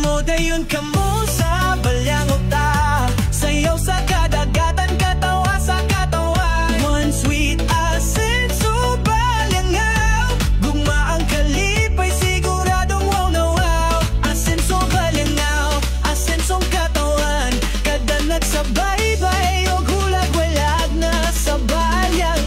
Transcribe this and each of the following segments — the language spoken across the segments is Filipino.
mo, dayon ka mo sa balyangot ta. Sayaw sa kadagatan, katawa sa katawan. One sweet asenso balyangaw. Gugma ang kalipay, siguradong wow na wow. Asenso balyangaw, asensong katawan. Kada nagsabaybay o gulag-walag na sa balyangaw.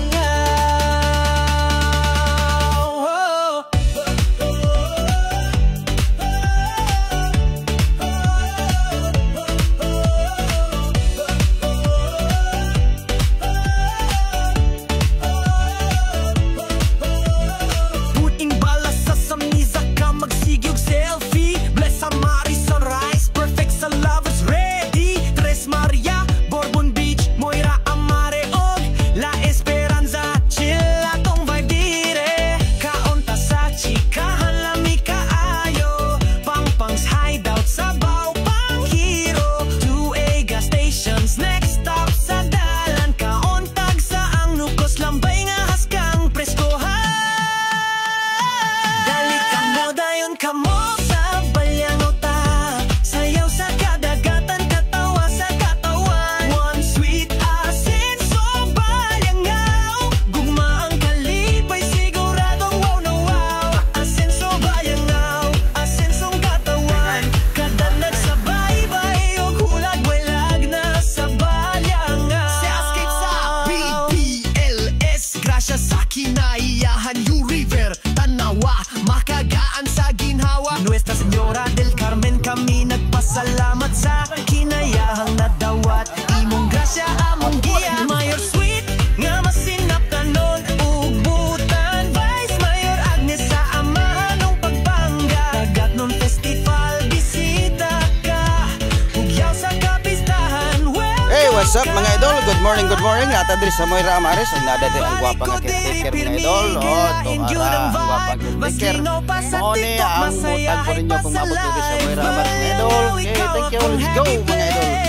Puting bala sa samniza ka, magsigyog selfie. Bless sa Marisa Rice, perfect sa lovers ready. Tres Maria, Bourbon Beach, Moira Amare og La Esperanza. Chill atong vibe dire. Kaunta sa chikahan, lami kaayo. Pangpangs hideout sa Bao pang hero. 2A gas stations, next stop sa dalan. Kauntag sa ang nukos, lambay nga haskang preskohan. Dali ka mo, dayon ka mo sa balyangot ta. Sayaw sa kadagatan, katawa sa katawan. One sweet asenso balyangaw. Gugma ang kalipay, siguradong wow na wow. Asenso balyangaw, asensong katawan. Kada nagsabaybay o gulag-walag na sa balyangaw. Si Ascape sa BPLS, grasya sa kinaiyahan. New River, Tanawa, makagaan sa ginhawa. Nuestra Señora del Carmen, kami nagpasalamat sa kinayahang nadawat. Imong grasya among giya. Mayor Sweet nga masinap tanon ubutan. Vice Mayor Agnes sa amahan ng pagbangga. Dagat nun festival, bisita ka. Hugyaw sa kapistahan. Hey, what's up mga idol? Good morning, good morning. Nata diri sa Moira Amares. Ang nadati ang gwapa nga caretaker mga idol. O, ito ara ang gwapa caretaker. Mauni ang butang ko ninyo kung mabot diri sa Moira Amares mga idol. Okay, thank you. Let's go mga idol.